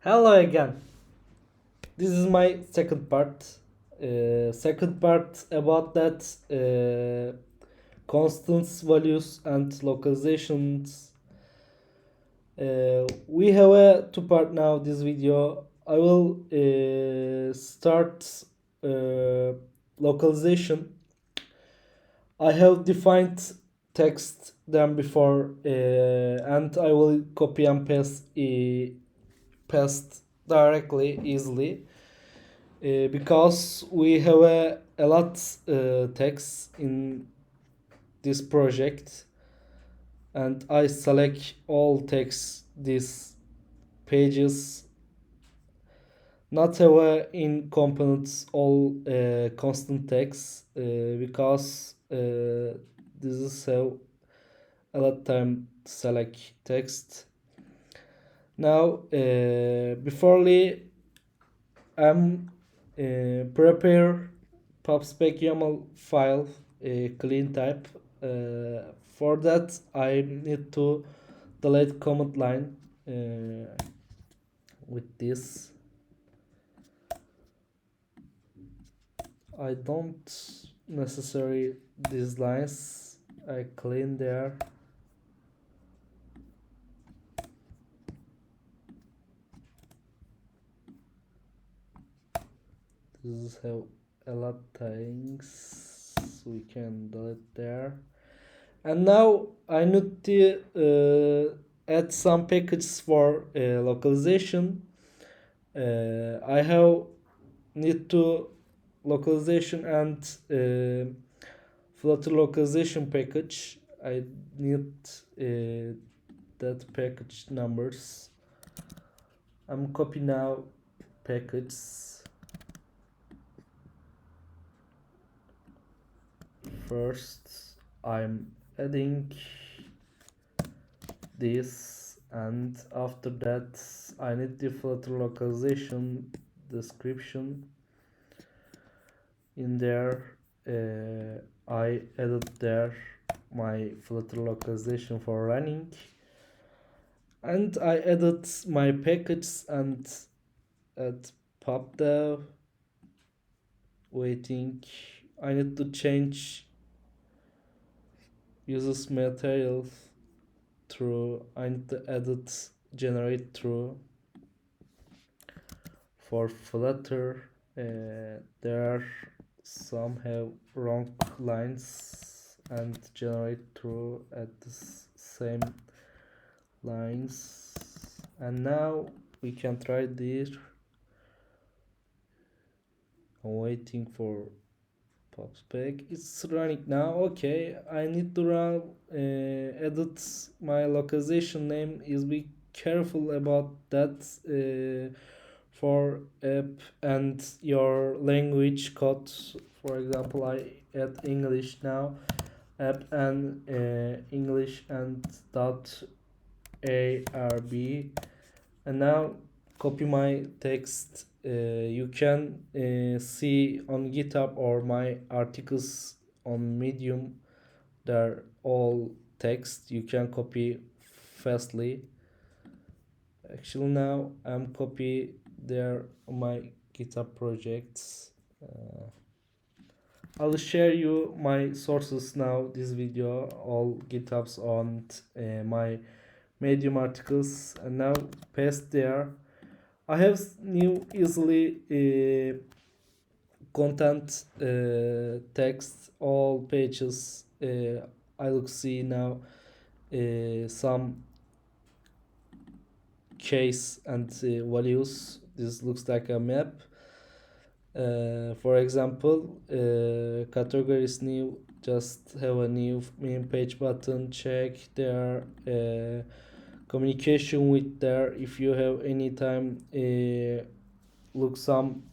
Hello again. This is my second part. Second part about that constants, values, and localizations. We have a two part now. This video. I will start localization. I have defined text than before, and I will copy and paste directly easily because we have a lot text in this project, and I select all text these pages, not have in components all constant text because this is how a lot time select text. Now beforely I'm prepare pubspec YAML file clean type. For that, I need to delete command line with this. I don't necessary these lines. I clean there. This is how a lot things we can delete there. And now I need to add some packages for localization. I have need to localization and Flutter localization package. I need that package numbers. I'm copy now package. First, I'm adding this, and after that, I need the Flutter localization description in there. I added there my Flutter localization for running, and I added my package and at pubdev waiting. I need to change uses material true. I need to edit generate true for Flutter. There are some have wrong lines and generate true at the same lines. And now we can try this. I'm waiting for pubspec. It's running now. Okay, I need to run edit my localization name. Is be careful about that for app and your language code. For example, I add English now, app and English and dot arb, and now copy my text. You can see on GitHub or my articles on Medium. They're all text. You can copy fastly. Actually, now I'm copy there on my GitHub projects. I'll share you my sources now. This video, all GitHubs on my Medium articles, and now paste there. I have new easily content text all pages. I look see now some case and values. This looks like a map. For example, categories new. Just have a new main page button. Check there. Communication with there. If you have any time, look some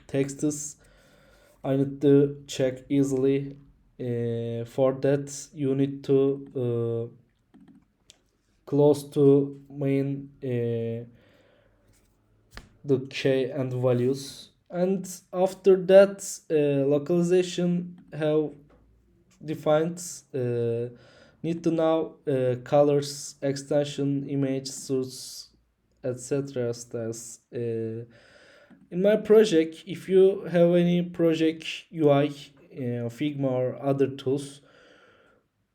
texts. I need to check easily. For that, you need to close to main the key and values, and after that localization have defined need to now colors extension image source etc. styles. In my project, if you have any project UI, Figma or other tools,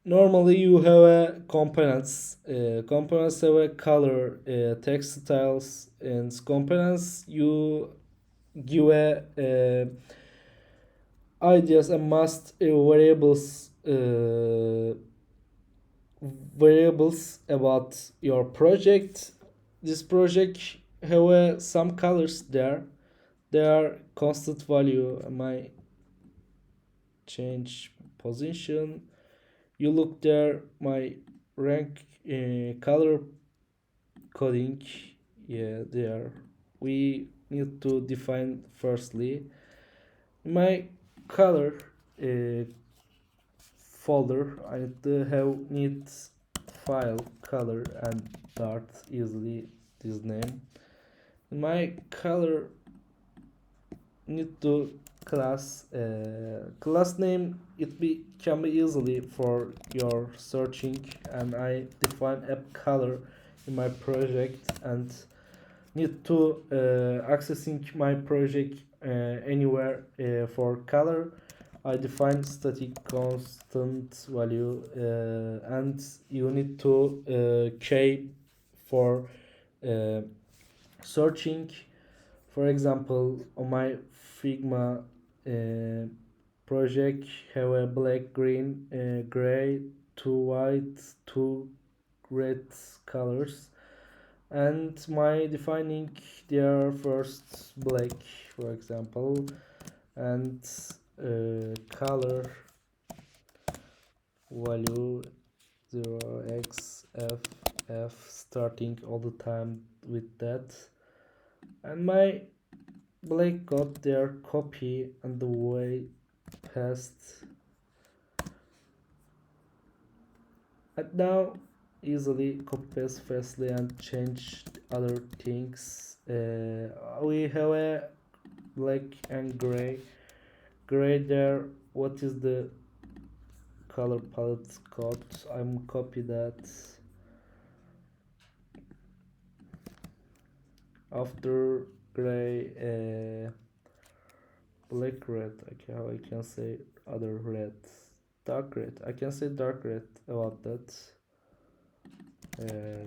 normally you have a components. Components have a color, text styles, and components you give a ideas and must variables about your project. This project have some colors there. They are constant value. I might change position. You look there, my rank color coding. Yeah, there. We need to define firstly my color uh, folder. I need to have need file color and dart easily this name. My color need to class name. It can be easily for your searching, and I define app color in my project and need to accessing my project anywhere for color. I define static constant value and you need to k for uh, searching. For example, on my Figma project have a black, green, gray, two white, two red colors, and my defining their first black, for example, and color value 0xff starting all the time with that, and my black got their copy and the way past, and now easily copy paste fastly and change other things. We have a black and gray there. What is the color palette code? I'm copy that. After gray, black red. Okay, how I can say other red, dark red. I can say dark red about that. Uh,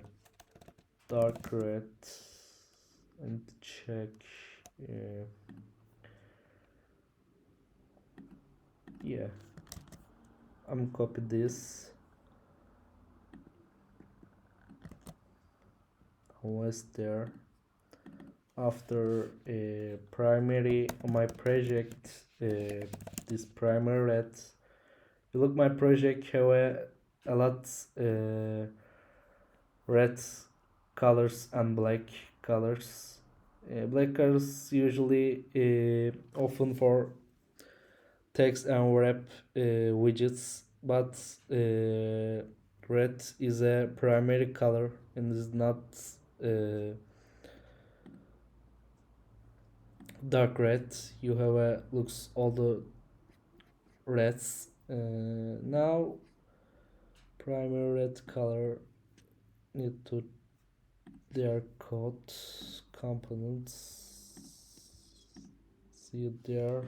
Dark red and check. Uh, yeah, I'm copy this. Was there after primary on my project? This primary red. You look my project have a lot red colors and black colors. Black colors usually often for text and wrap widgets, but red is a primary color and is not uh, dark red. You have a looks all the reds. Now primary red color need to their code components. See it there.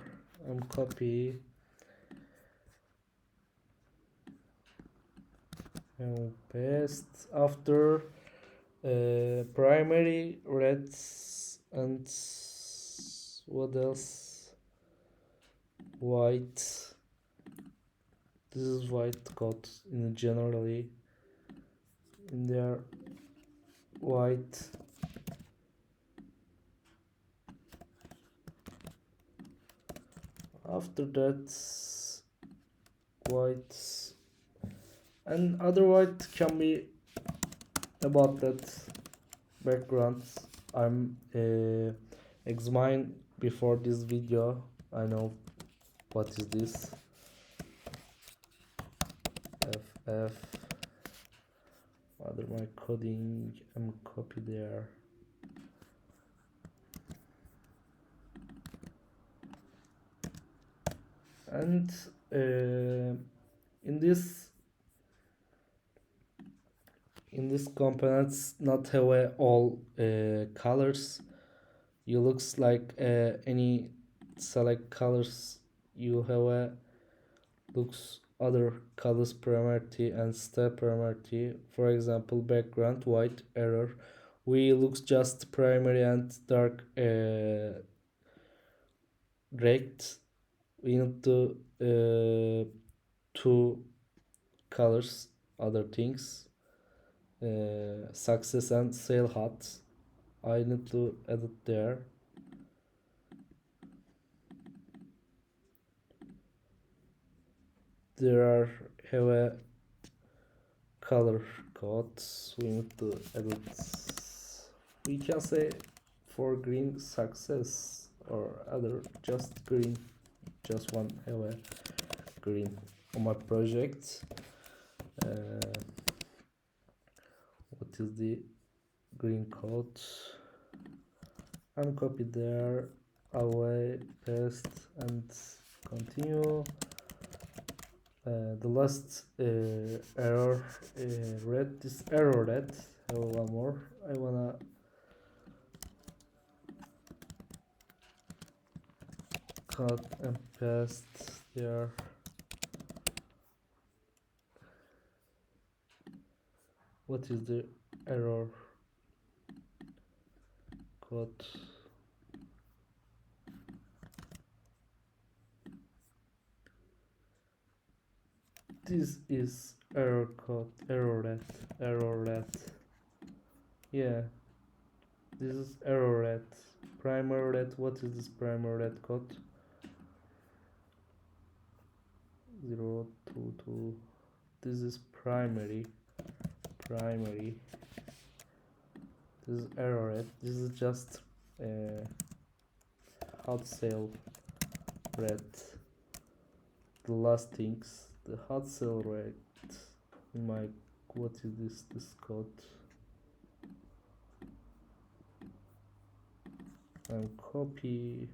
I'm copy and paste after primary reds and what else, white. This is white code in generally in there, white. After that white and other white can be about that background. I'm examine before this video. I know what is this ff other my coding. I'm copy there and in this in this components not have all colors. You looks like any select colors you have looks other colors priority and step priority. For example, background white error. We looks just primary and dark rect. We need to two colors other things. Success and sale hot. I need to edit there. There are have a color codes. We need to edit. We can say for green success or other just green. Just one have a green on my project. What is the green code? Uncopy there, away, paste, and continue. The last error red, this error red. Have one more. I wanna cut and paste there. What is the error code? This is error code, error red. Yeah, this is error red. Primary red, what is this primary red code? 022. This is primary. This is error red. This is just hot sale red. The last things, the hot sale red. My, what is this code? And copy.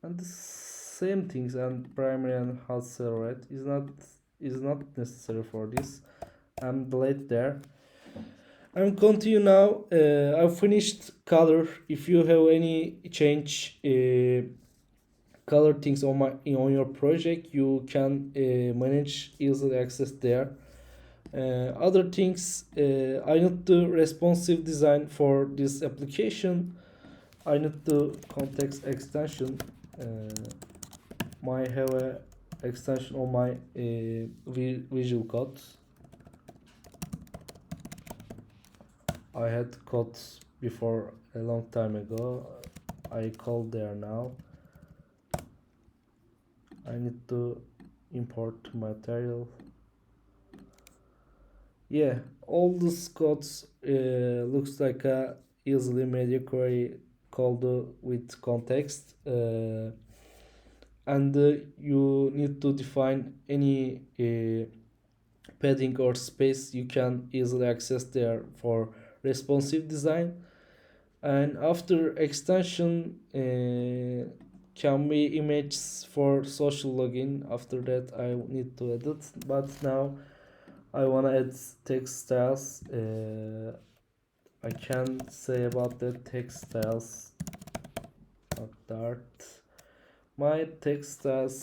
And the same things and primary and hot sale red is not necessary for this. I'm delete there. I'm continue now. I've finished color. If you have any change color things on your project, you can manage easily access there. Other things, I need to responsive design for this application. I need to context extension. I have a extension on my visual code. I had codes before a long time ago. I called there now. I need to import material. Yeah, all these codes looks like a easily media query called with context, and you need to define any padding or space you can easily access there for responsive design. And after extension can be images for social login. After that I need to edit, but now I wanna add text styles. I can say about the text styles. Dart. My text styles